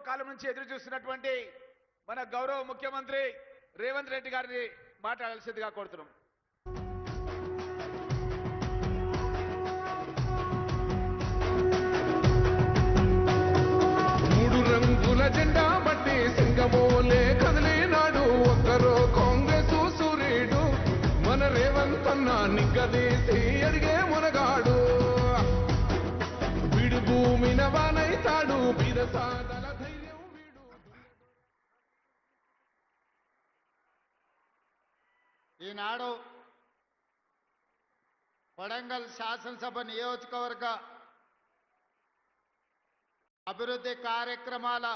కాలం నుంచి ఎదురు చూస్తున్నటువంటి మన గౌరవ ముఖ్యమంత్రి రేవంత్ రెడ్డి గారిని మాట్లాడాల్సిందిగా కోరుతున్నాం. మూడు రంగుల జెండా బట్టి సింగమోలే కదిలినాడు ఒక్కరో కాంగ్రెస్ సూర్యుడు మన రేవంత్ అన్న నిగ్గదీసి అడిగే మునగాడు వీడు భూమిన వానైతాడు బిరసాదల ధైర్యం వీడు. ఈనాడు కొడంగల్ శాసనసభ నియోజకవర్గ అభివృద్ధి కార్యక్రమాల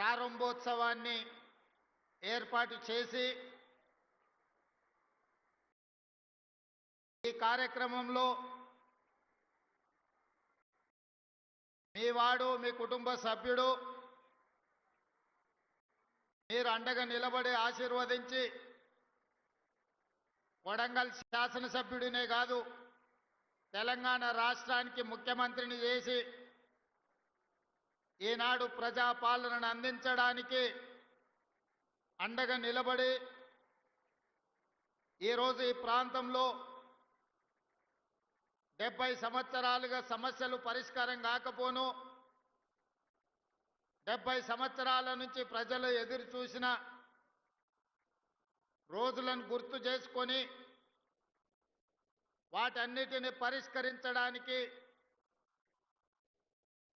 ప్రారంభోత్సవాన్ని ఏర్పాటు చేసి ఈ కార్యక్రమంలో మీ వాడు మీ కుటుంబ సభ్యుడు మీరు అండగా నిలబడి ఆశీర్వదించి కొడంగల్ శాసనసభ్యుడినే కాదు తెలంగాణ రాష్ట్రానికి ముఖ్యమంత్రిని చేసి ఈనాడు ప్రజాపాలనను అందించడానికి అండగా నిలబడి ఈరోజు ఈ ప్రాంతంలో 70 సంవత్సరాలుగా సమస్యలు పరిష్కారం కాకపోను 70 సంవత్సరాల నుంచి ప్రజలు ఎదురు చూసిన రోజులను గుర్తు చేసుకొని వాటన్నిటిని పరిష్కరించడానికి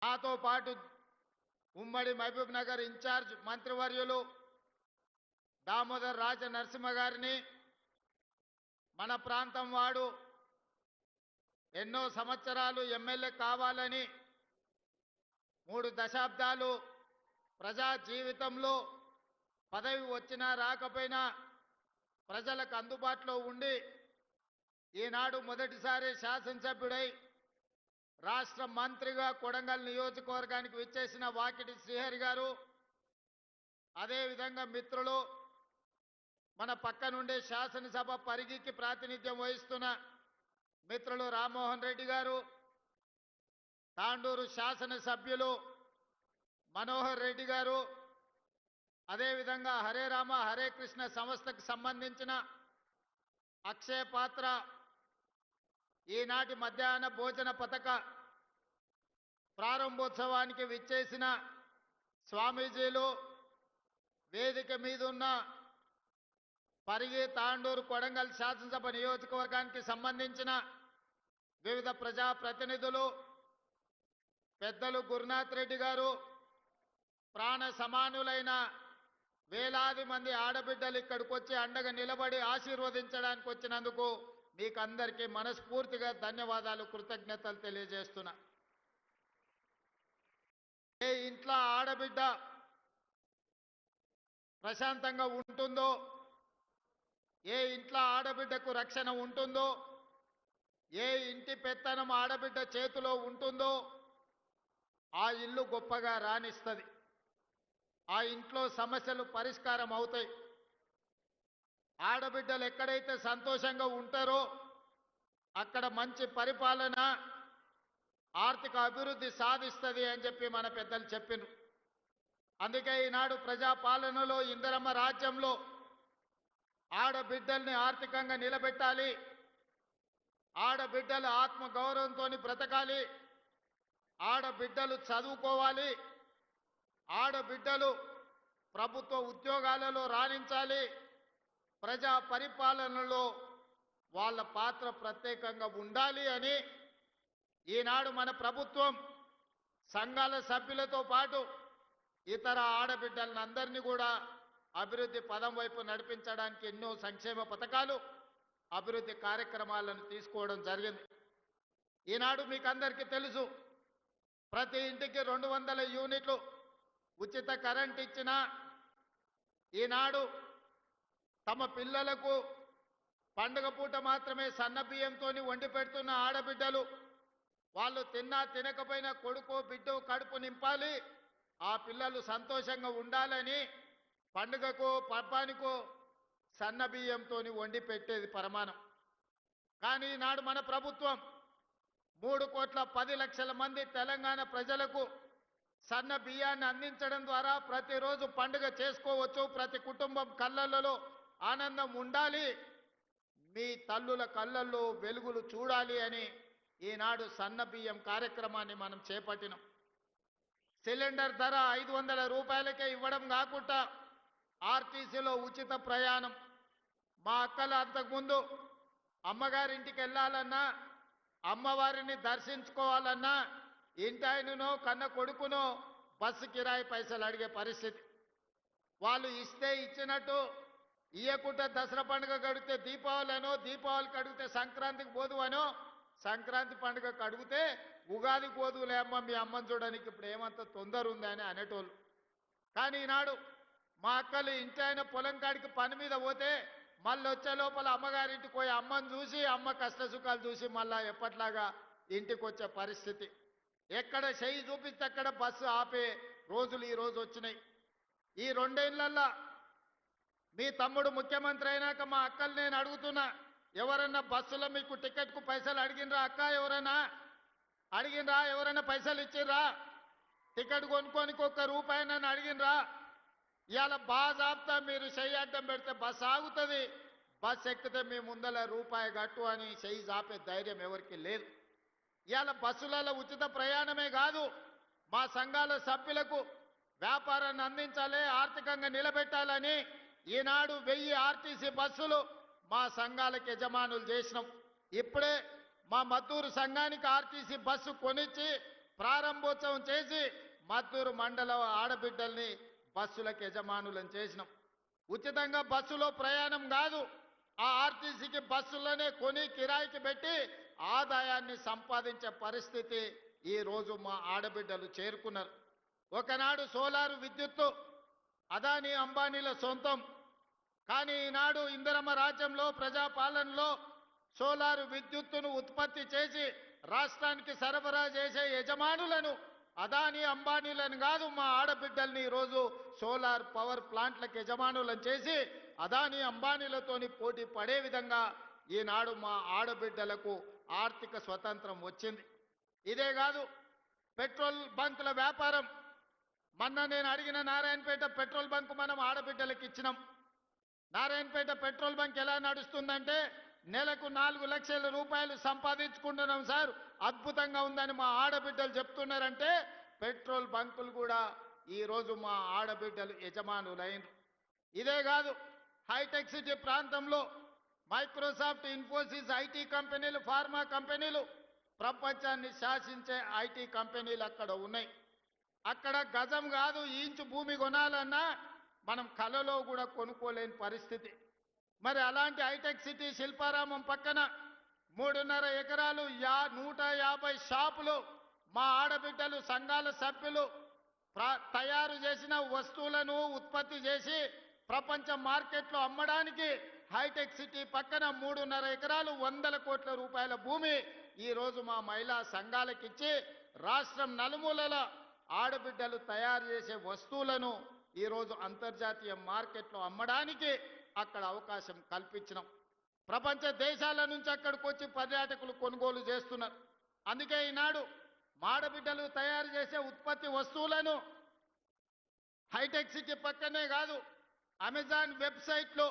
నాతో పాటు ఉమ్మడి మహబూబ్ నగర్ ఇన్ఛార్జ్ మంత్రివర్యులు దామోదర్ రాజ నరసింహ గారిని మన ప్రాంతం వాడు ఎన్నో సంవత్సరాలు ఎమ్మెల్యే కావాలని 3 దశాబ్దాలు ప్రజా జీవితంలో పదవి వచ్చినా రాకపోయినా ప్రజలకు అందుబాటులో ఉండి ఈనాడు మొదటిసారి శాసనసభ్యుడై రాష్ట్ర మంత్రిగా కొడంగల్ నియోజకవర్గానికి విచ్చేసిన వాకిటి శ్రీహరి గారు అదేవిధంగా మిత్రులు మన పక్క నుండే శాసనసభ పరిగికి ప్రాతినిధ్యం వహిస్తున్న మిత్రులు రామ్మోహన్ రెడ్డి గారు తాండూరు శాసనసభ్యులు మనోహర్ రెడ్డి గారు అదేవిధంగా హరే రామ హరే కృష్ణ సంస్థకు సంబంధించిన అక్షయ పాత్ర ఈనాటి మధ్యాహ్న భోజన పథక ప్రారంభోత్సవానికి విచ్చేసిన స్వామీజీలు వేదిక మీద ఉన్న పరిగి తాండూరు కొడంగల్ శాసనసభ నియోజకవర్గానికి సంబంధించిన వివిధ ప్రజాప్రతినిధులు పెద్దలు గురునాథ్ రెడ్డి గారు ప్రాణ సమానులైన వేలాది మంది ఆడబిడ్డలు ఇక్కడికి వచ్చి అండగా నిలబడి ఆశీర్వదించడానికి వచ్చినందుకు మీకు అందరికీ మనస్ఫూర్తిగా ధన్యవాదాలు కృతజ్ఞతలు తెలియజేస్తున్నా. ఏ ఇంట్లో ఆడబిడ్డ ప్రశాంతంగా ఉంటుందో ఏ ఇంట్లో ఆడబిడ్డకు రక్షణ ఉంటుందో ఏ ఇంటి పెత్తనం ఆడబిడ్డ చేతిలో ఉంటుందో ఆ ఇల్లు గొప్పగా రాణిస్తుంది. ఆ ఇంట్లో సమస్యలు పరిష్కారం అవుతాయి. ఆడబిడ్డలు ఎక్కడైతే సంతోషంగా ఉంటారో అక్కడ మంచి పరిపాలన ఆర్థిక అభివృద్ధి సాధిస్తుంది అని చెప్పి మన పెద్దలు చెప్పినారు. అందుకే ఈనాడు ప్రజాపాలనలో ఇందిరమ్మ రాజ్యంలో ఆడబిడ్డల్ని ఆర్థికంగా నిలబెట్టాలి, ఆడబిడ్డలు ఆత్మగౌరవంతో బ్రతకాలి, ఆడబిడ్డలు చదువుకోవాలి, ఆడబిడ్డలు ప్రభుత్వ ఉద్యోగాలలో రాణించాలి, ప్రజా పరిపాలనలో వాళ్ళ పాత్ర ప్రత్యేకంగా ఉండాలి అని ఈనాడు మన ప్రభుత్వం సంఘాల సభ్యులతో పాటు ఇతర ఆడబిడ్డలందరినీ కూడా అభివృద్ధి పదం వైపు నడిపించడానికి ఎన్నో సంక్షేమ పథకాలు అభివృద్ధి కార్యక్రమాలను తీసుకోవడం జరిగింది. ఈనాడు మీకు అందరికీ తెలుసు, ప్రతి ఇంటికి 200 యూనిట్లు ఉచిత కరెంట్ ఇచ్చిన ఈనాడు తమ పిల్లలకు పండుగ పూట మాత్రమే సన్న బియ్యంతో వండి పెడుతున్న ఆడబిడ్డలు వాళ్ళు తిన్నా తినకపోయినా కొడుకో బిడ్డో కడుపు నింపాలి, ఆ పిల్లలు సంతోషంగా ఉండాలని పండుగకో పబ్బానికో సన్న బియ్యంతో వండి పెట్టేది పరమానం. కానీ నాడు మన ప్రభుత్వం 3,10,00,000 మంది తెలంగాణ ప్రజలకు సన్న బియ్యాన్ని అందించడం ద్వారా ప్రతిరోజు పండుగ చేసుకోవచ్చు. ప్రతి కుటుంబం కళ్ళల్లో ఆనందం ఉండాలి, మీ తల్లుల కళ్ళల్లో వెలుగులు చూడాలి అని ఈనాడు సన్న బియ్యం కార్యక్రమాన్ని మనం చేపట్టినాం. సిలిండర్ ధర 500 రూపాయలకే ఇవ్వడం కాకుండా ఆర్టీసీలో ఉచిత ప్రయాణం. మా అక్కలు అంతకుముందు అమ్మగారింటికి వెళ్ళాలన్నా, అమ్మవారిని దర్శించుకోవాలన్నా ఇంటాయననో కన్న కొడుకునో బస్సు కిరాయి పైసలు అడిగే పరిస్థితి. వాళ్ళు ఇస్తే ఇచ్చినట్టు, ఇయ్యకుంటే దసరా పండుగ గడిగితే దీపావళినో, దీపావళికి అడిగితే సంక్రాంతికి పోదువనో, సంక్రాంతి పండుగకు అడిగితే ఉగాదికి పోదులే అమ్మ మీ అమ్మని చూడడానికి ఇప్పుడు ఏమంత తొందర ఉంది అని అనేటోళ్ళు. కానీ ఈనాడు మా అక్కలు ఇంటాయన పొలం కాడికి పని మీద పోతే మళ్ళీ వచ్చే లోపల అమ్మగారింటికి పోయి అమ్మని చూసి, అమ్మ కష్ట సుఖాలు చూసి మళ్ళా ఎప్పట్లాగా ఇంటికి వచ్చే పరిస్థితి. ఎక్కడ చెయ్యి చూపిస్తే అక్కడ బస్సు ఆపే రోజులు ఈ రోజు వచ్చినాయి. ఈ 2 ఏళ్లల్లో మీ తమ్ముడు ముఖ్యమంత్రి అయినాక మా అక్కలు నేను అడుగుతున్నా, ఎవరన్నా బస్సులో మీకు టికెట్కు పైసలు అడిగినరా అక్క? ఎవరైనా అడిగినరా? ఎవరైనా పైసలు ఇచ్చిర్రా? టికెట్ కొనుక్కోనికి ₹1 నన్ను అడిగినరా? ఇవాళ బాజాబ్తా మీరు చెయ్యి అడ్డం పెడితే బస్సు ఆగుతుంది, బస్సు ఎక్కితే మీ ముందల రూపాయి గట్టు అని చెయ్యి జాపే ధైర్యం ఎవరికి లేదు. ఇవాళ బస్సులలో ఉచిత ప్రయాణమే కాదు, మా సంఘాల సభ్యులకు వ్యాపారాన్ని అందించాలి, ఆర్థికంగా నిలబెట్టాలని ఈనాడు 1000 ఆర్టీసీ బస్సులు మా సంఘాలకు యజమానులు చేసినాం. ఇప్పుడే మా మద్దూరు సంఘానికి ఆర్టీసీ బస్సు కొనిచ్చి ప్రారంభోత్సవం చేసి మద్దూరు మండల ఆడబిడ్డల్ని బస్సులకు యజమానులను చేసినాం. ఉచితంగా బస్సులో ప్రయాణం కాదు, ఆ ఆర్టీసీకి బస్సులోనే కొని కిరాయికి పెట్టి ఆదాయాన్ని సంపాదించే పరిస్థితి ఈ రోజు మా ఆడబిడ్డలు చేరుకున్నారు. ఒకనాడు సోలారు విద్యుత్తు అదానీ అంబానీల సొంతం. కానీ ఈనాడు ఇందిరమ్మ రాజ్యంలో ప్రజాపాలనలో సోలారు విద్యుత్తును ఉత్పత్తి చేసి రాష్ట్రానికి సరఫరా చేసే యజమానులను అదానీ అంబానీలను కాదు, మా ఆడబిడ్డల్ని ఈరోజు సోలార్ పవర్ ప్లాంట్లకు యజమానులను చేసి అదానీ అంబానీలతోని పోటీ పడే విధంగా ఈనాడు మా ఆడబిడ్డలకు ఆర్థిక స్వతంత్రం వచ్చింది. ఇదే కాదు, పెట్రోల్ బంకుల వ్యాపారం. మొన్న నేను అడిగిన నారాయణపేట పెట్రోల్ బంక్ మనం ఆడబిడ్డలకు ఇచ్చినాం. నారాయణపేట పెట్రోల్ బంక్ ఎలా నడుస్తుందంటే నెలకు 4 లక్షల రూపాయలు సంపాదించుకుంటున్నాం సార్, అద్భుతంగా ఉందని మా ఆడబిడ్డలు చెప్తున్నారంటే పెట్రోల్ బంకులు కూడా ఈరోజు మా ఆడబిడ్డలు యజమానులైన. ఇదే కాదు, హైటెక్ సిటీ ప్రాంతంలో మైక్రోసాఫ్ట్, ఇన్ఫోసిస్ ఐటీ కంపెనీలు, ఫార్మా కంపెనీలు, ప్రపంచాన్ని శాసించే ఐటీ కంపెనీలు అక్కడ ఉన్నాయి. అక్కడ గజం కాదు ఇంచు భూమి కొనాలన్నా మనం కలలో కూడా కొనుక్కోలేని పరిస్థితి. మరి అలాంటి హైటెక్ సిటీ శిల్పారామం పక్కన 3.5 ఎకరాలు 150 షాపులు మా ఆడబిడ్డలు సంఘాల సభ్యులు తయారు చేసిన వస్తువులను ఉత్పత్తి చేసి ప్రపంచ మార్కెట్లో అమ్మడానికి హైటెక్ సిటీ పక్కన 3.5 ఎకరాలు 100 కోట్ల రూపాయల భూమి ఈ రోజు మా మహిళా సంఘాలకు ఇచ్చి రాష్ట్రం నలుమూలల ఆడబిడ్డలు తయారు చేసే వస్తువులను ఈరోజు అంతర్జాతీయ మార్కెట్లో అమ్మడానికి అక్కడ అవకాశం కల్పించినాం. ప్రపంచ దేశాల నుంచి అక్కడికి వచ్చి పర్యాటకులు కొనుగోలు చేస్తున్నారు. అందుకే ఈనాడు ఆడబిడ్డలు తయారు చేసే ఉత్పత్తి వస్తువులను హైటెక్ సిటీ పక్కనే కాదు, అమెజాన్ వెబ్సైట్లో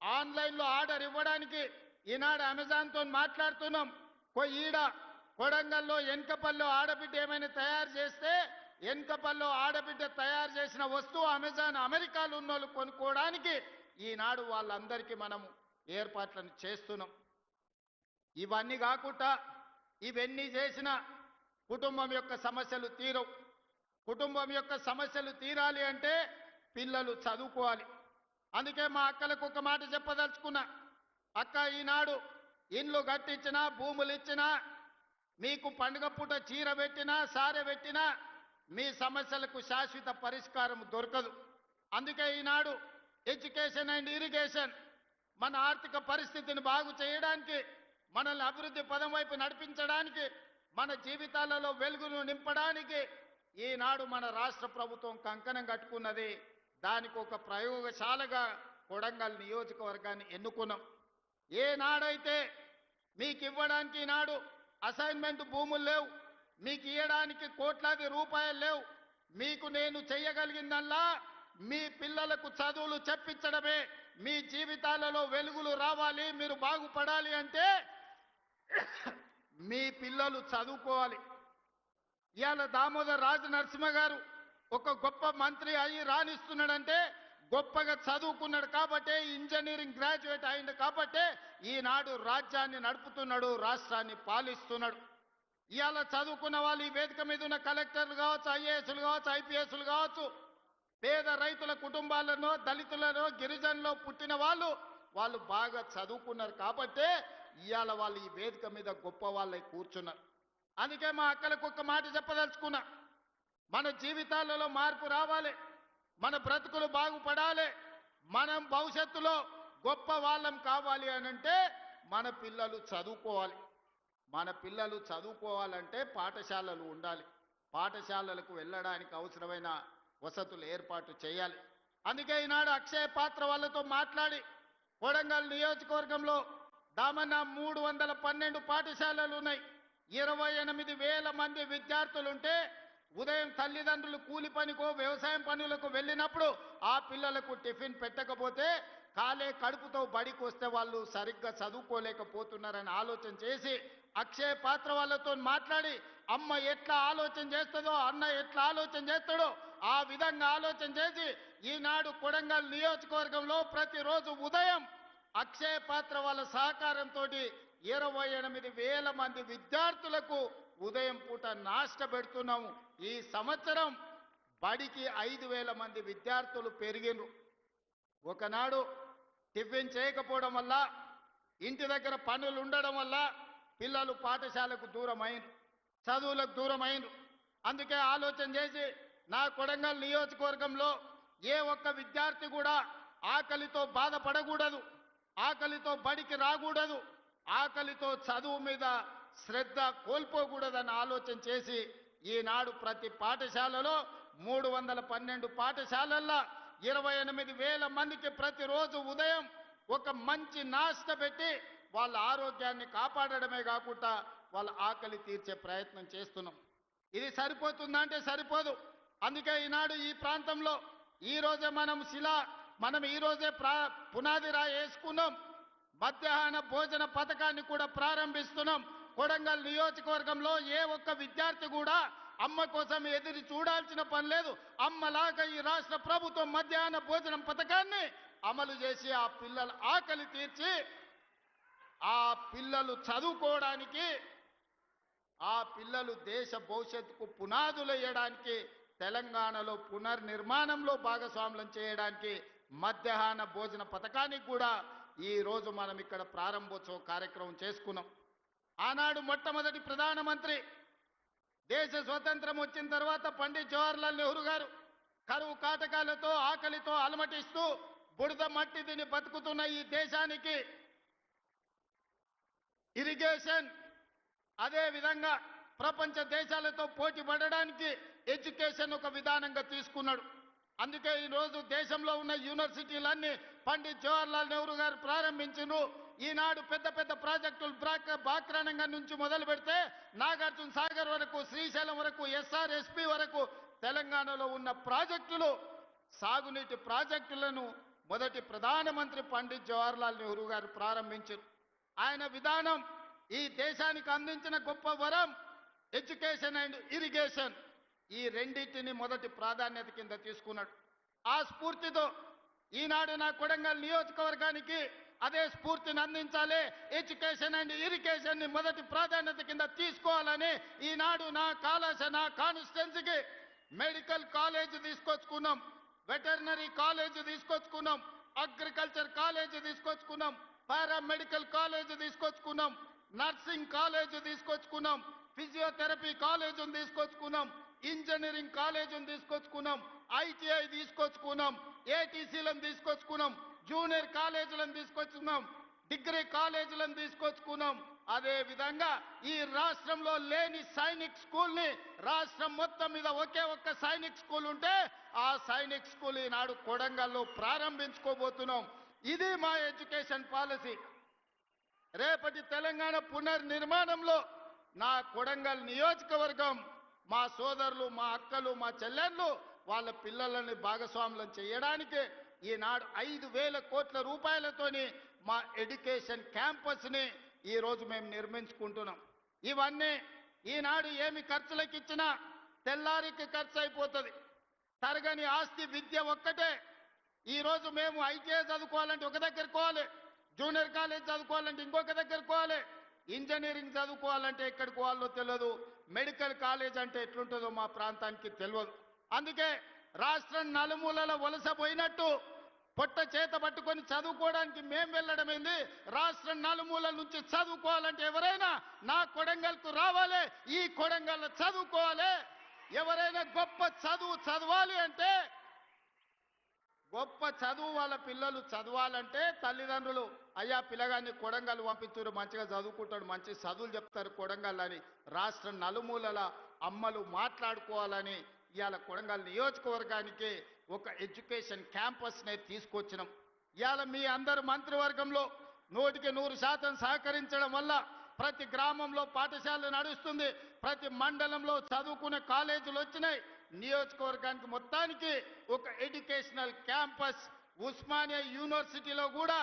ఆన్లైన్లో ఆర్డర్ ఇవ్వడానికి ఈనాడు అమెజాన్తో మాట్లాడుతున్నాం. ఈడ కొడంగల్లో ఎన్కపల్లో ఆడబిడ్డ ఏమైనా తయారు చేస్తే ఎన్కపల్లో ఆడబిడ్డ తయారు చేసిన వస్తువు అమెజాన్ అమెరికాలో ఉన్న వాళ్ళు కొనుక్కోవడానికి ఈనాడు వాళ్ళందరికీ మనము ఏర్పాట్లను చేస్తున్నాం. ఇవన్నీ కాకుండా ఇవన్నీ చేసిన కుటుంబం యొక్క సమస్యలు తీరవు. కుటుంబం యొక్క సమస్యలు తీరాలి అంటే పిల్లలు చదువుకోవాలి. అందుకే మా అక్కలకు ఒక మాట చెప్పదలుచుకున్నా, అక్క ఈనాడు ఇండ్లు కట్టించినా భూములు ఇచ్చినా మీకు పండుగ పూట చీర పెట్టినా సారె పెట్టినా మీ సమస్యలకు శాశ్వత పరిష్కారం దొరకదు. అందుకే ఈనాడు ఎడ్యుకేషన్ అండ్ ఇరిగేషన్ మన ఆర్థిక పరిస్థితిని బాగు చేయడానికి, మనల్ని అభివృద్ధి పదం వైపు నడిపించడానికి, మన జీవితాలలో వెలుగును నింపడానికి ఈనాడు మన రాష్ట్ర ప్రభుత్వం కంకణం కట్టుకున్నది. దానికి ఒక ప్రయోగశాలగా కొడంగల్ నియోజకవర్గాన్ని ఎన్నుకున్నాం. ఏనాడైతే మీకు ఇవ్వడానికి ఈనాడు అసైన్మెంట్ భూములు లేవు, మీకు ఇవ్వడానికి కోట్లాది రూపాయలు లేవు. మీకు నేను చెయ్యగలిగిందల్లా మీ పిల్లలకు చదువులు చెప్పించడమే. మీ జీవితాలలో వెలుగులు రావాలి, మీరు బాగుపడాలి అంటే మీ పిల్లలు చదువుకోవాలి. ఇవాళ దామోదర్ రాజ నరసింహ గారు ఒక గొప్ప మంత్రి అయ్యి రాణిస్తున్నాడంటే గొప్పగా చదువుకున్నాడు కాబట్టే, ఇంజనీరింగ్ గ్రాడ్యుయేట్ అయింది కాబట్టే ఈనాడు రాజ్యాన్ని నడుపుతున్నాడు, రాష్ట్రాన్ని పాలిస్తున్నాడు. ఇవాళ చదువుకున్న వాళ్ళు ఈ వేదిక మీద ఉన్న కలెక్టర్లు కావచ్చు, ఐఏఎస్లు కావచ్చు, ఐపీఎస్లు కావచ్చు, పేద రైతుల కుటుంబాలను, దళితులను, గిరిజనులు పుట్టిన వాళ్ళు బాగా చదువుకున్నారు కాబట్టే ఇవాళ వాళ్ళు ఈ వేదిక మీద గొప్ప వాళ్ళై కూర్చున్నారు. అందుకే మా అక్కలకు ఒక్క మాట చెప్పదలుచుకున్నా, మన జీవితాలలో మార్పు రావాలి, మన బ్రతుకులు బాగుపడాలి, మనం భవిష్యత్తులో గొప్ప వాళ్ళం కావాలి అనంటే మన పిల్లలు చదువుకోవాలి. మన పిల్లలు చదువుకోవాలంటే పాఠశాలలు ఉండాలి. పాఠశాలలకు వెళ్ళడానికి అవసరమైన వసతులు ఏర్పాటు చేయాలి. అందుకే ఈనాడు అక్షయ పాత్ర వాళ్ళతో మాట్లాడి కొడంగల్ నియోజకవర్గంలో దామన్న 312 పాఠశాలలు ఉన్నాయి. 28,000 మంది విద్యార్థులుంటే ఉదయం తల్లిదండ్రులు కూలి పనికో వ్యవసాయం పనులకు వెళ్ళినప్పుడు ఆ పిల్లలకు టిఫిన్ పెట్టకపోతే కాలే కడుపుతో బడికి వస్తే వాళ్ళు సరిగ్గా చదువుకోలేకపోతున్నారని ఆలోచన చేసి అక్షయ పాత్ర వాళ్ళతో మాట్లాడి అమ్మ ఎట్లా ఆలోచన చేస్తుందో, అన్న ఎట్లా ఆలోచన చేస్తాడో ఆ విధంగా ఆలోచన చేసి ఈనాడు కొడంగల్ నియోజకవర్గంలో ప్రతిరోజు ఉదయం అక్షయ పాత్ర వాళ్ళ సహకారంతో 28,000 మంది విద్యార్థులకు ఉదయం పూట నాష్ట పెడుతున్నాము. ఈ సంవత్సరం బడికి 5,000 మంది విద్యార్థులు పెరిగినరు. ఒకనాడు టిఫిన్ చేయకపోవడం వల్ల, ఇంటి దగ్గర పనులు ఉండడం వల్ల పిల్లలు పాఠశాలకు దూరం అయినరు, చదువులకు దూరం అయినరు. అందుకే ఆలోచన చేసి నా కొడంగల్ నియోజకవర్గంలో ఏ ఒక్క విద్యార్థి కూడా ఆకలితో బాధపడకూడదు, ఆకలితో బడికి రాకూడదు, ఆకలితో చదువు మీద శ్రద్ధ కోల్పోకూడదని ఆలోచన చేసి ఈనాడు ప్రతి పాఠశాలలో 312 పాఠశాలల్లో 28,000 మందికి ప్రతిరోజు ఉదయం ఒక మంచి నాష్ట పెట్టి వాళ్ళ ఆరోగ్యాన్ని కాపాడడమే కాకుండా వాళ్ళ ఆకలి తీర్చే ప్రయత్నం చేస్తున్నాం. ఇది సరిపోతుందా అంటే సరిపోదు. అందుకే ఈనాడు ఈ ప్రాంతంలో ఈరోజే మనం ఈరోజే పునాది రాయి వేసుకున్నాం. మధ్యాహ్న భోజన పథకాన్ని కూడా ప్రారంభిస్తున్నాం. కొడంగల్ నియోజకవర్గంలో ఏ ఒక్క విద్యార్థి కూడా అమ్మ కోసం ఎదురు చూడాల్సిన పని లేదు. అమ్మలాగా ఈ రాష్ట్ర ప్రభుత్వం మధ్యాహ్న భోజనం పథకాన్ని అమలు చేసి ఆ పిల్లల ఆకలి తీర్చి ఆ పిల్లలు చదువుకోవడానికి, ఆ పిల్లలు దేశ భవిష్యత్తుకు పునాదులు వేయడానికి, తెలంగాణలో పునర్నిర్మాణంలో భాగస్వాములను చేయడానికి మధ్యాహ్న భోజన పథకానికి కూడా ఈ రోజు మనం ఇక్కడ ప్రారంభోత్సవ కార్యక్రమం చేసుకున్నాం. ఆనాడు మొట్టమొదటి ప్రధానమంత్రి దేశ స్వతంత్రం వచ్చిన తర్వాత పండిత్ జవహర్లాల్ నెహ్రూ గారు కరువు కాటకాలతో ఆకలితో అలమటిస్తూ బురద మట్టి తిని బతుకుతున్న ఈ దేశానికి ఇరిగేషన్, అదే విధంగా ప్రపంచ దేశాలతో పోటీ పడడానికి ఎడ్యుకేషన్ ఒక విధానంగా తీసుకున్నాడు. అందుకే ఈరోజు దేశంలో ఉన్న యూనివర్సిటీలన్నీ పండిత్ జవహర్లాల్ నెహ్రూ గారు ప్రారంభించారు. ఈనాడు పెద్ద పెద్ద ప్రాజెక్టులు బాక్రానంగం నుంచి మొదలు పెడితే నాగార్జున సాగర్ వరకు, శ్రీశైలం వరకు, ఎస్ఆర్ఎస్పి వరకు తెలంగాణలో ఉన్న ప్రాజెక్టులు, సాగునీటి ప్రాజెక్టులను మొదటి ప్రధానమంత్రి పండిత్ జవహర్లాల్ నెహ్రూ గారు ప్రారంభించారు. ఆయన విధానం ఈ దేశానికి అందించిన గొప్ప వరం ఎడ్యుకేషన్ అండ్ ఇరిగేషన్. ఈ రెండింటిని మొదటి ప్రాధాన్యత కింద తీసుకున్నాడు. ఆ స్ఫూర్తితో ఈనాడు నా కొడంగల్ నియోజకవర్గానికి అదే స్ఫూర్తిని అందించాలి, ఎడ్యుకేషన్ అండ్ ఇరిగేషన్ ని మొదటి ప్రాధాన్యత కింద తీసుకోవాలని ఈనాడు నా కాన్స్టిట్యున్సీకి మెడికల్ కాలేజ్ తీసుకొచ్చుకున్నాం, వెటర్నరీ కాలేజ్ తీసుకొచ్చుకున్నాం, అగ్రికల్చర్ కాలేజ్ తీసుకొచ్చుకున్నాం, పారామెడికల్ కాలేజ్ తీసుకొచ్చుకున్నాం, నర్సింగ్ కాలేజ్ తీసుకొచ్చుకున్నాం, ఫిజియోథెరపీ కాలేజ్ తీసుకొచ్చుకున్నాం, ఇంజనీరింగ్ కాలేజ్ తీసుకొచ్చుకున్నాం, ఐటీఐ తీసుకొచ్చుకున్నాం, ఏటీసీలను తీసుకొచ్చుకున్నాం, జూనియర్ కాలేజీలను తీసుకొచ్చుకున్నాం, డిగ్రీ కాలేజీలను తీసుకొచ్చుకున్నాం. అదే విధంగా ఈ రాష్ట్రంలో లేని సైనిక్ స్కూల్ ని రాష్ట్రం మొత్తం మీద ఒకే ఒక్క సైనిక్ స్కూల్ ఉంటే ఆ సైనిక్ స్కూల్ ఈనాడు కొడంగల్లో ప్రారంభించుకోబోతున్నాం. ఇది మా ఎడ్యుకేషన్ పాలసీ. రేపటి తెలంగాణ పునర్నిర్మాణంలో నా కొడంగల్ నియోజకవర్గం మా సోదరులు, మా అక్కలు, మా చెల్లెళ్ళు వాళ్ళ పిల్లలని భాగస్వాములను చేయడానికి ఈనాడు 5,000 కోట్ల రూపాయలతోని మా ఎడ్యుకేషన్ క్యాంపస్ని ఈరోజు మేము నిర్మించుకుంటున్నాం. ఇవన్నీ ఈనాడు ఏమి ఖర్చులకు ఇచ్చినా తెల్లారికి ఖర్చు అయిపోతుంది. తరగని ఆస్తి విద్య ఒక్కటే. ఈరోజు మేము ఐటీఐ చదువుకోవాలంటే ఒక దగ్గరికి పోవాలి, జూనియర్ కాలేజ్ చదువుకోవాలంటే ఇంకొక దగ్గరికి పోవాలి, ఇంజనీరింగ్ చదువుకోవాలంటే ఎక్కడికి పోవాలో తెలియదు, మెడికల్ కాలేజ్ అంటే ఎట్లుంటుందో మా ప్రాంతానికి తెలియదు. అందుకే రాష్ట్రం నలుమూలల వలస పోయినట్టు పొట్ట చేత పట్టుకొని చదువుకోవడానికి మేము వెళ్ళడం ఏంది? రాష్ట్రం నలుమూలల నుంచి చదువుకోవాలంటే ఎవరైనా నా కొడంగల్కు రావాలి, ఈ కొడంగల్లో చదువుకోవాలి. ఎవరైనా గొప్ప చదువు చదవాలి అంటే, గొప్ప చదువు వాళ్ళ పిల్లలు చదవాలంటే తల్లిదండ్రులు అయ్యా పిల్లగాన్ని కొడంగల్ పంపించారు, మంచిగా చదువుకుంటాడు, మంచి చదువులు చెప్తారు కొడంగల్ అని రాష్ట్రం నలుమూలల అమ్మలు మాట్లాడుకోవాలని ఇవాళ కొడంగల్ నియోజకవర్గానికి ఒక ఎడ్యుకేషన్ క్యాంపస్నే తీసుకొచ్చినాం. ఇవాళ మీ అందరు మంత్రివర్గంలో 100% సహకరించడం వల్ల ప్రతి గ్రామంలో పాఠశాల నడుస్తుంది, ప్రతి మండలంలో చదువుకునే కాలేజీలు వచ్చినాయి. నియోజకవర్గానికి మొత్తానికి ఒక ఎడ్యుకేషనల్ క్యాంపస్, ఉస్మానియా యూనివర్సిటీలో కూడా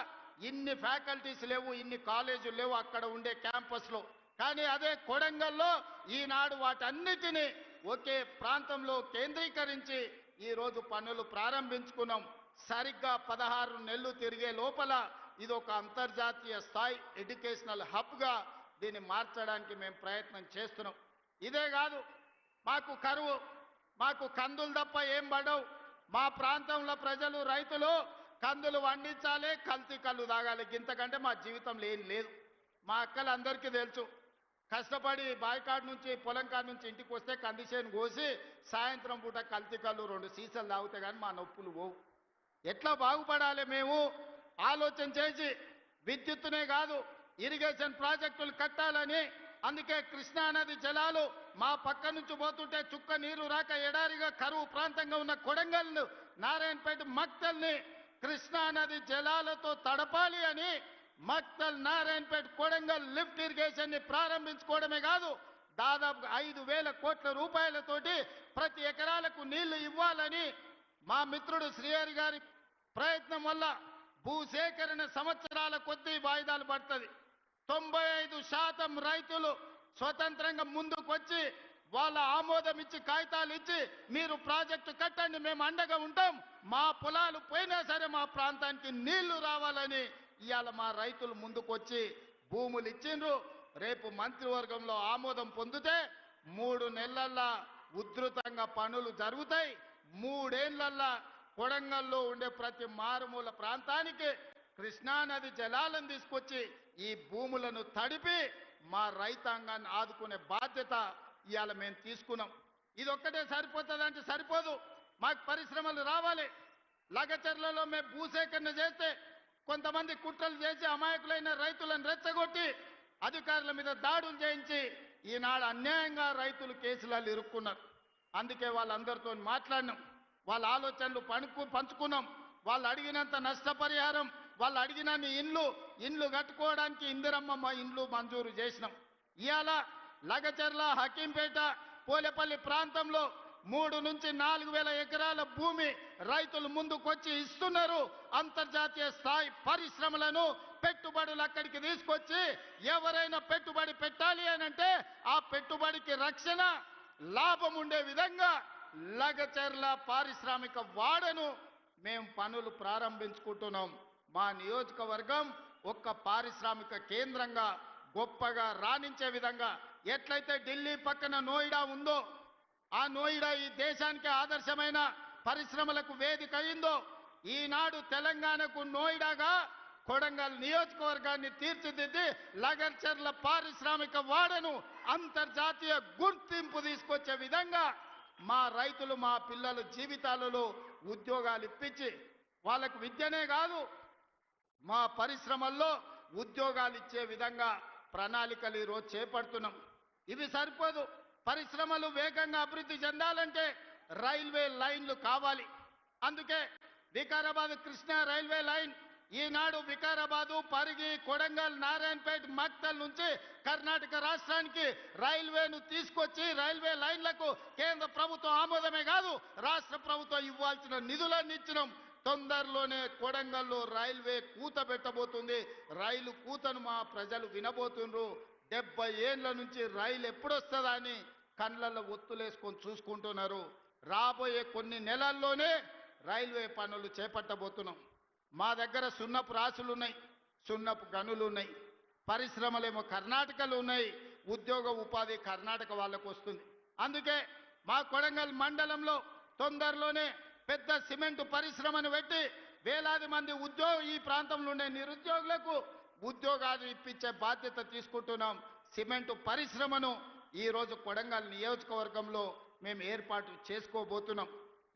ఇన్ని ఫ్యాకల్టీస్ లేవు, ఇన్ని కాలేజీలు లేవు అక్కడ ఉండే క్యాంపస్లో. కానీ అదే కొడంగల్లో ఈనాడు వాటన్నిటినీ ఒకే ప్రాంతంలో కేంద్రీకరించి ఈరోజు పనులు ప్రారంభించుకున్నాం. సరిగ్గా 16 నెలలు తిరిగే లోపల ఇది ఒక అంతర్జాతీయ స్థాయి ఎడ్యుకేషనల్ హబ్గా దీన్ని మార్చడానికి మేము ప్రయత్నం చేస్తున్నాం. ఇదే కాదు, మాకు కరువు, మాకు కందులు తప్ప ఏం పడవు. మా ప్రాంతంలో ప్రజలు, రైతులు కందులు వండించాలి, కల్తీ కళ్ళు తాగాలి, ఇంతకంటే మా జీవితంలో ఏం లేదు. మా అక్కలందరికీ తెలుసు, కష్టపడి బాయికాడు నుంచి పొలం కాడ నుంచి ఇంటికి వస్తే కందిసేను కోసి సాయంత్రం పూట కల్తీ కళ్ళు 2 సీసాలు తాగితే కానీ మా నొప్పులు పోవు. ఎట్లా బాగుపడాలి మేము ఆలోచన చేసి విద్యుత్తునే కాదు ఇరిగేషన్ ప్రాజెక్టులు కట్టాలని, అందుకే కృష్ణా నది జలాలు మా పక్క నుంచి పోతుంటే చుక్క నీరు రాక ఎడారిగా కరువు ప్రాంతంగా ఉన్న కొడంగల్, నారాయణపేట, మక్తల్ని కృష్ణా నది జలాలతో తడపాలి అని మక్తల్, నారాయణపేట, కొడంగల్ లిఫ్ట్ ఇరిగేషన్ ని ప్రారంభించుకోవడమే కాదు, దాదాపు 5,000 కోట్ల రూపాయలతోటి ప్రతి ఎకరాలకు నీళ్లు ఇవ్వాలని మా మిత్రుడు శ్రీహరి గారి ప్రయత్నం వల్ల భూసేకరణ సంవత్సరాల కొద్దీ వాయిదాలు పడుతుంది. 95% రైతులు స్వతంత్రంగా ముందుకొచ్చి వాళ్ళ ఆమోదం ఇచ్చి కాగితాలు ఇచ్చి మీరు ప్రాజెక్టు కట్టండి, మేము అండగా ఉంటాం, మా పొలాలు పోయినా సరే మా ప్రాంతానికి నీళ్లు రావాలని ఇవాళ మా రైతులు ముందుకొచ్చి భూములు ఇచ్చిండ్రు. రేపు మంత్రివర్గంలో ఆమోదం పొందితే 3 నెలల్లో ఉధృతంగా పనులు జరుగుతాయి. 3 ఏళ్లల్లో కొడంగల్లో ఉండే ప్రతి మారుమూల ప్రాంతానికి కృష్ణానది జలాలను తీసుకొచ్చి ఈ భూములను తడిపి మా రైతాంగాన్ని ఆదుకునే బాధ్యత ఇవాళ మేము తీసుకున్నాం. ఇది ఒక్కటే సరిపోతుందంటే సరిపోదు, మాకు పరిశ్రమలు రావాలి. లగచర్లలో మేము భూసేకరణ చేస్తే కొంతమంది కుట్రలు చేసి అమాయకులైన రైతులను రెచ్చగొట్టి అధికారుల మీద దాడులు చేయించి ఈనాడు అన్యాయంగా రైతులు కేసులలో ఇరుక్కున్నారు. అందుకే వాళ్ళందరితో మాట్లాడినాం, వాళ్ళ ఆలోచనలు పంచుకున్నాం. వాళ్ళు అడిగినంత నష్టపరిహారం, వాళ్ళు అడిగినన్ని ఇండ్లు కట్టుకోవడానికి ఇందిరమ్మ ఇండ్లు మంజూరు చేసినాం. ఇవాళ లగచర్ల, హకీంపేట, పోలేపల్లి ప్రాంతంలో 3 నుంచి 4,000 ఎకరాల భూమి రైతులు ముందుకొచ్చి ఇస్తున్నారు. అంతర్జాతీయ స్థాయి పరిశ్రమలను, పెట్టుబడులు అక్కడికి తీసుకొచ్చి ఎవరైనా పెట్టుబడి పెట్టాలి అని అంటే ఆ పెట్టుబడికి రక్షణ, లాభం ఉండే విధంగా లగచర్ల పారిశ్రామిక వాడను మేము పనులు ప్రారంభించుకుంటున్నాం. మా నియోజకవర్గం ఒక్క పారిశ్రామిక కేంద్రంగా గొప్పగా రాణించే విధంగా ఎట్లయితే ఢిల్లీ పక్కన నోయిడా ఉందో, ఆ నోయిడా ఈ దేశానికి ఆదర్శమైన పరిశ్రమలకు వేదిక అయిందో, ఈనాడు తెలంగాణకు నోయిడాగా కొడంగల్ నియోజకవర్గాన్ని తీర్చిదిద్ది లగచర్ల పారిశ్రామిక వాడను అంతర్జాతీయ గుర్తింపు తీసుకొచ్చే విధంగా మా రైతులు, మా పిల్లల జీవితాలలో ఉద్యోగాలు ఇప్పించి వాళ్ళకు విద్యనే కాదు మా పరిశ్రమల్లో ఉద్యోగాలు ఇచ్చే విధంగా ప్రణాళికలు ఈరోజు చేపడుతున్నాం. ఇవి సరిపోదు, పరిశ్రమలు వేగంగా అభివృద్ధి చెందాలంటే రైల్వే లైన్లు కావాలి. అందుకే వికారాబాద్ కృష్ణా రైల్వే లైన్ ఈనాడు వికారాబాదు పరిగి కొడంగల్ నారాయణపేట మక్తల్ నుంచి కర్ణాటక రాష్ట్రానికి రైల్వేను తీసుకొచ్చి రైల్వే లైన్లకు కేంద్ర ప్రభుత్వం ఆమోదమే కాదు రాష్ట్ర ప్రభుత్వం ఇవ్వాల్సిన నిధులన్నీ ఇచ్చినాం. తొందరలోనే కొడంగల్లో రైల్వే కూత పెట్టబోతుంది. రైలు కూతను మా ప్రజలు వినబోతుండ్రు. 70 ఏళ్ల నుంచి రైలు ఎప్పుడొస్తుందా అని కళ్ళల్లో ఒత్తులేసుకొని చూసుకుంటున్నారు. రాబోయే కొన్ని నెలల్లోనే రైల్వే పనులు చేపట్టబోతున్నాం. మా దగ్గర సున్నపు రాసులు ఉన్నాయి, సున్నపు గనులు ఉన్నాయి, పరిశ్రమలేమో కర్ణాటకలో ఉన్నాయి, ఉద్యోగ ఉపాధి కర్ణాటక వాళ్ళకు వస్తుంది. అందుకే మా కొడంగల్ మండలంలో తొందరలోనే పెద్ద సిమెంట్ పరిశ్రమను పెట్టి వేలాది మంది ఈ ప్రాంతంలో ఉండే నిరుద్యోగులకు ఉద్యోగాలు ఇప్పించే బాధ్యత తీసుకుంటున్నాం. సిమెంట్ పరిశ్రమను ఈరోజు కొడంగల్ నియోజకవర్గంలో మేము ఏర్పాటు చేసుకోబోతున్నాం.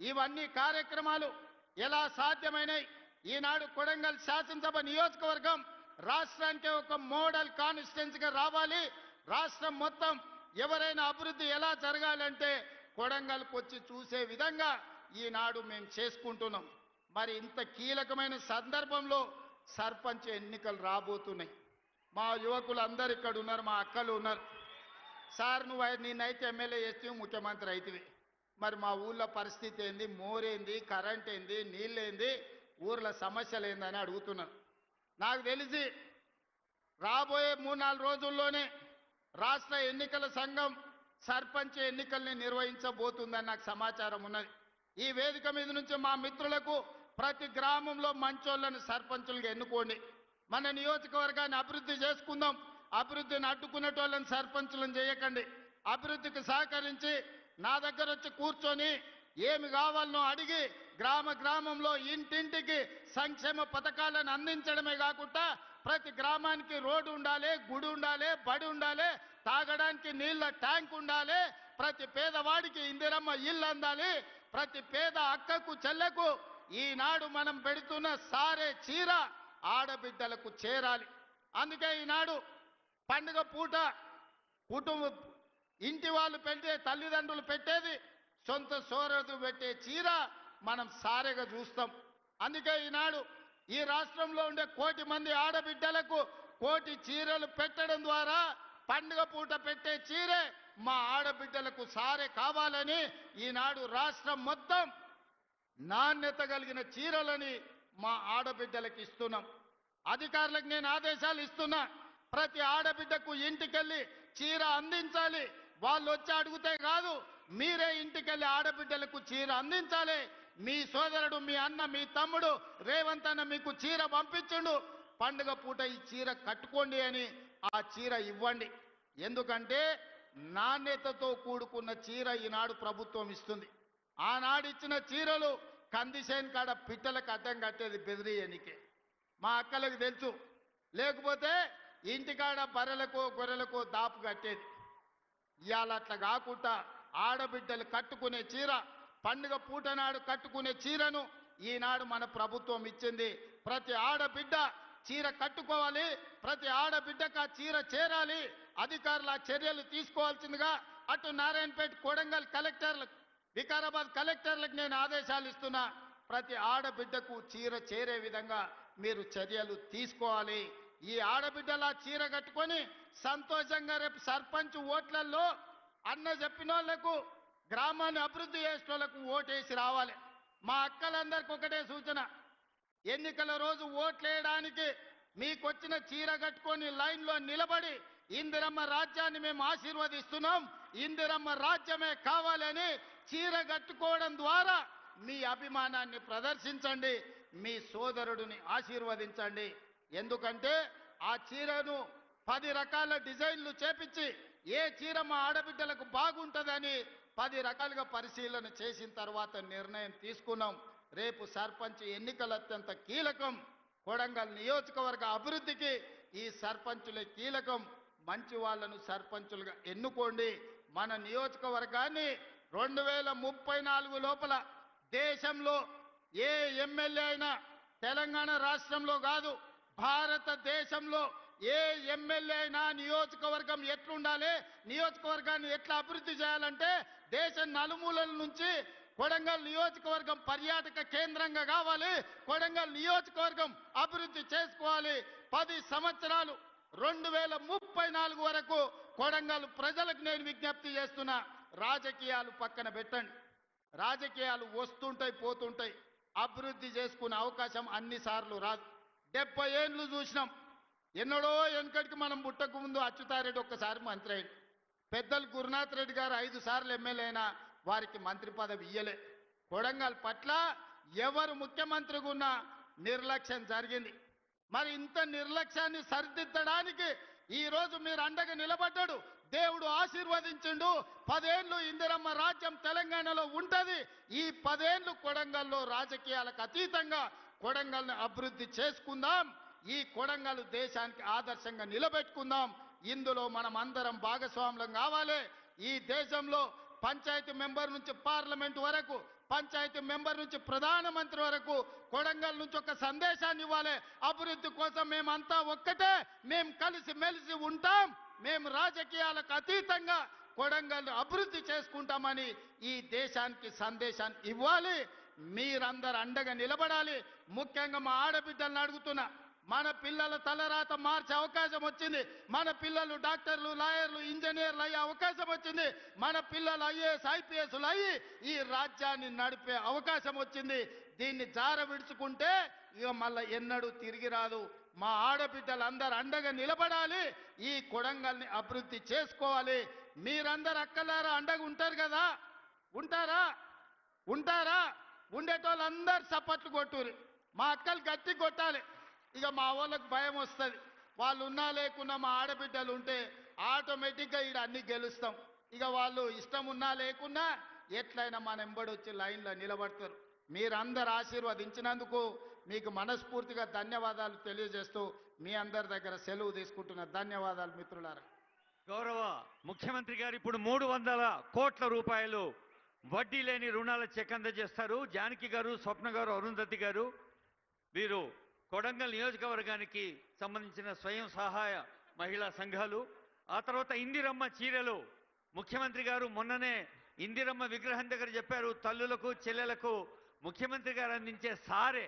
ఇవన్నీ కార్యక్రమాలు ఎలా సాధ్యమైనాయి? ఈనాడు కొడంగల్ శాసనసభ నియోజకవర్గం రాష్ట్రానికి ఒక మోడల్ కాన్స్టిట్యున్సీగా రావాలి. రాష్ట్రం మొత్తం ఎవరైనా అభివృద్ధి ఎలా జరగాలంటే కొడంగల్కి వచ్చి చూసే విధంగా ఈనాడు మేము చేసుకుంటున్నాం. మరి ఇంత కీలకమైన సందర్భంలో సర్పంచ్ ఎన్నికలు రాబోతున్నాయి. మా యువకులు అందరు ఇక్కడ ఉన్నారు, మా అక్కలు ఉన్నారు. సార్ నిన్నైతే ఎమ్మెల్యే చేస్తే ముఖ్యమంత్రి అవుతుంది. మరి మా ఊళ్ళో పరిస్థితి ఏంది, మోరేంది, కరెంట్ ఏంది, నీళ్ళేంది, ఊర్ల సమస్యలు ఏందని అడుగుతున్నారు. నాకు తెలిసి రాబోయే 3-4 రోజుల్లోనే రాష్ట్ర ఎన్నికల సంఘం సర్పంచ్ ఎన్నికల్ని నిర్వహించబోతుందని నాకు సమాచారం ఉన్నది. ఈ వేదిక మీద నుంచి మా మిత్రులకు ప్రతి గ్రామంలో మంచోళ్ళని సర్పంచులుగా ఎన్నుకోండి. మన నియోజకవర్గాన్ని అభివృద్ధి చేసుకుందాం. అభివృద్ధిని అడ్డుకునేటోళ్ళని సర్పంచులను చేయకండి. అభివృద్ధికి సహకరించి నా దగ్గర వచ్చి కూర్చొని ఏమి కావాలనో అడిగి గ్రామంలో ఇంటింటికి సంక్షేమ పథకాలను అందించడమే కాకుండా ప్రతి గ్రామానికి రోడ్డు ఉండాలి, గుడి ఉండాలి, బడి ఉండాలి, తాగడానికి నీళ్ళ ట్యాంక్ ఉండాలి, ప్రతి పేదవాడికి ఇందిరమ్మ ఇల్లు అందాలి, ప్రతి పేద అక్కకు చెల్లెకు ఈనాడు మనం పెడుతున్న సారే చీర ఆడబిడ్డలకు చేరాలి. అందుకే ఈనాడు పండుగ పూట ఇంటి వాళ్ళు పెట్టే, తల్లిదండ్రులు పెట్టేది, సొంత సోదరుడు పెట్టే చీర మనం సారెగా చూస్తాం. అందుకే ఈనాడు ఈ రాష్ట్రంలో ఉండే 1 కోటి మంది ఆడబిడ్డలకు 1 కోటి చీరలు పెట్టడం ద్వారా పండుగ పూట పెట్టే చీరే మా ఆడబిడ్డలకు సారే కావాలని ఈనాడు రాష్ట్రం మొత్తం నాణ్యత కలిగిన చీరలని మా ఆడబిడ్డలకు ఇస్తున్నాం. అధికారులకు నేను ఆదేశాలు ఇస్తున్నా. ప్రతి ఆడబిడ్డకు ఇంటికెళ్ళి చీర అందించాలి. వాళ్ళు వచ్చి అడిగితే కాదు, మీరే ఇంటికెళ్ళి ఆడబిడ్డలకు చీర అందించాలి. మీ సోదరుడు, మీ అన్న, మీ తమ్ముడు రేవంత్ అన్న మీకు చీర పంపించుండు, పండుగ పూట ఈ చీర కట్టుకోండి అని ఆ చీర ఇవ్వండి. ఎందుకంటే నాణ్యతతో కూడుకున్న చీర ఈనాడు ప్రభుత్వం ఇస్తుంది. ఆనాడు ఇచ్చిన చీరలు కందిసేన్ కాడ పిట్టలకు అడ్డం కట్టేది బెదిరియనికే, మా అక్కలకు తెలుసు. లేకపోతే ఇంటికాడ బర్రెలకో గొర్రెలకో దాపు కట్టేది. ఇవాళ అట్లా కాకుండా ఆడబిడ్డలు కట్టుకునే చీర, పండుగ పూట నాడు కట్టుకునే చీరను ఈనాడు మన ప్రభుత్వం ఇచ్చింది. ప్రతి ఆడబిడ్డ చీర కట్టుకోవాలి, ప్రతి ఆడబిడ్డకు ఆ చీర చేరాలి. అధికారులు ఆ చర్యలు తీసుకోవాల్సిందిగా అటు నారాయణపేట, కొడంగల్ కలెక్టర్లకు, వికారాబాద్ కలెక్టర్లకు నేను ఆదేశాలు ఇస్తున్నా. ప్రతి ఆడబిడ్డకు చీర చేరే విధంగా మీరు చర్యలు తీసుకోవాలి. ఈ ఆడబిడ్డలు ఆ చీర కట్టుకొని సంతోషంగా రేపు సర్పంచ్ ఓట్లలో అన్న చెప్పిన వాళ్ళకు, గ్రామాన్ని అభివృద్ధి చేసిన వాళ్ళకు ఓటేసి రావాలి. మా అక్కలందరికీ ఒకటే సూచన, ఎన్నికల రోజు ఓట్లేయడానికి మీకు వచ్చిన చీర కట్టుకొని లైన్లో నిలబడి ఇందిరమ్మ రాజ్యాన్ని మేము ఆశీర్వదిస్తున్నాం, ఇందిరమ్మ రాజ్యమే కావాలని చీర కట్టుకోవడం ద్వారా మీ అభిమానాన్ని ప్రదర్శించండి, మీ సోదరుడిని ఆశీర్వదించండి. ఎందుకంటే ఆ చీరను 10 రకాల డిజైన్లు చేపించి ఏ చీర మా ఆడబిడ్డలకు బాగుంటుందని 10 రకాలుగా పరిశీలన చేసిన తర్వాత నిర్ణయం తీసుకున్నాం. రేపు సర్పంచ్ ఎన్నికలు అత్యంత కీలకం. కొడంగల్ నియోజకవర్గ అభివృద్ధికి ఈ సర్పంచులే కీలకం. మంచి వాళ్ళను సర్పంచులుగా ఎన్నుకోండి. మన నియోజకవర్గాన్ని 2034 లోపల దేశంలో ఏ ఎమ్మెల్యే అయినా తెలంగాణ రాష్ట్రంలో కాదు, భారతదేశంలో ఏ ఎమ్మెల్యే అయినా నియోజకవర్గం ఎట్లుండాలి, నియోజకవర్గాన్ని ఎట్లా అభివృద్ధి చేయాలంటే దేశం నలుమూలల నుంచి కొడంగల్ నియోజకవర్గం పర్యాటక కేంద్రంగా కావాలి. కొడంగల్ నియోజకవర్గం అభివృద్ధి చేసుకోవాలి. 10 సంవత్సరాలు 2034 వరకు కొడంగల్ ప్రజలకు నేను విజ్ఞప్తి చేస్తున్నా, రాజకీయాలు పక్కన పెట్టండి. రాజకీయాలు వస్తుంటాయి పోతుంటాయి. అభివృద్ధి చేసుకునే అవకాశం అన్నిసార్లు రాదు. 70 ఏళ్ళు చూసినాం. ఎన్నడో వెనకటికి మనం పుట్టక ముందు అచ్యుతారెడ్డి ఒక్కసారి మంత్రి అయింది. పెద్దలు గురునాథ్ రెడ్డి గారు 5 సార్లు ఎమ్మెల్యే అయినా వారికి మంత్రి పదవి ఇయ్యలే. కొడంగల్ పట్ల ఎవరు ముఖ్యమంత్రిగా ఉన్నా నిర్లక్ష్యం జరిగింది. మరి ఇంత నిర్లక్ష్యాన్ని సరిదిద్దడానికి ఈ రోజు మీరు అండగా నిలబడ్డాడు. దేవుడు ఆశీర్వదించిండు. 10 ఏళ్ళు ఇందిరమ్మ రాజ్యం తెలంగాణలో ఉంటది. ఈ 10 ఏళ్ళు కొడంగల్లో రాజకీయాలకు అతీతంగా కొడంగల్ని అభివృద్ధి చేసుకుందాం. ఈ కొడంగల్ దేశానికి ఆదర్శంగా నిలబెట్టుకుందాం. ఇందులో మనం అందరం భాగస్వాములం కావాలి. ఈ దేశంలో పంచాయతీ మెంబర్ నుంచి పార్లమెంట్ వరకు, పంచాయతీ మెంబర్ నుంచి ప్రధానమంత్రి వరకు కొడంగల్ నుంచి ఒక సందేశాన్ని ఇవ్వాలి. అభివృద్ధి కోసం మేమంతా ఒక్కటే, మేము కలిసి మెలిసి ఉంటాం, మేము రాజకీయాలకు అతీతంగా కొడంగల్ అభివృద్ధి చేసుకుంటామని ఈ దేశానికి సందేశాన్ని ఇవ్వాలి. మీరందరూ అండగా నిలబడాలి. ముఖ్యంగా మా ఆడబిడ్డలను అడుగుతున్నా, మన పిల్లల తలరాత మార్చే అవకాశం వచ్చింది. మన పిల్లలు డాక్టర్లు, లాయర్లు, ఇంజనీర్లు అయ్యే అవకాశం వచ్చింది. మన పిల్లలు ఐఏఎస్, ఐపీఎస్లు అయ్యి ఈ రాజ్యాన్ని నడిపే అవకాశం వచ్చింది. దీన్ని జార విడుచుకుంటే ఇక మళ్ళీ ఎన్నడూ తిరిగి రాదు. మా ఆడబిడ్డలందరూ అండగా నిలబడాలి. ఈ కొడంగల్ని అభివృద్ధి చేసుకోవాలి. మీరందరూ అక్కలారా అండగా ఉంటారు కదా? ఉంటారా? ఉంటారా? ఉండేటోళ్ళందరూ చప్పట్లు కొట్టురు. మా అక్కలు గట్టి కొట్టాలి. ఇక మా వాళ్ళకి భయం వస్తుంది. వాళ్ళు ఉన్నా లేకున్నా మా ఆడబిడ్డలు ఉంటే ఆటోమేటిక్గా ఈడ అన్ని గెలుస్తాం. ఇక వాళ్ళు ఇష్టం ఉన్నా లేకున్నా ఎట్లయినా మన ఎంబడి వచ్చి లైన్లో నిలబడతారు. మీరందరూ ఆశీర్వదించినందుకు మీకు మనస్ఫూర్తిగా ధన్యవాదాలు తెలియజేస్తూ మీ అందరి దగ్గర సెలవు తీసుకుంటున్న ధన్యవాదాలు మిత్రులారా. గౌరవ ముఖ్యమంత్రి గారు ఇప్పుడు 300 కోట్ల రూపాయలు వడ్డీ లేని రుణాల చెక్ అందజేస్తారు. జానకి గారు, స్వప్న గారు, అరుంధతి గారు వీరు కొడంగల్ నియోజకవర్గానికి సంబంధించిన స్వయం సహాయ మహిళా సంఘాలు. ఆ తర్వాత ఇందిరమ్మ చీరలు. ముఖ్యమంత్రి గారు మొన్ననే ఇందిరమ్మ విగ్రహం దగ్గర చెప్పారు, తల్లులకు చెల్లెలకు ముఖ్యమంత్రి గారు అందించే సారే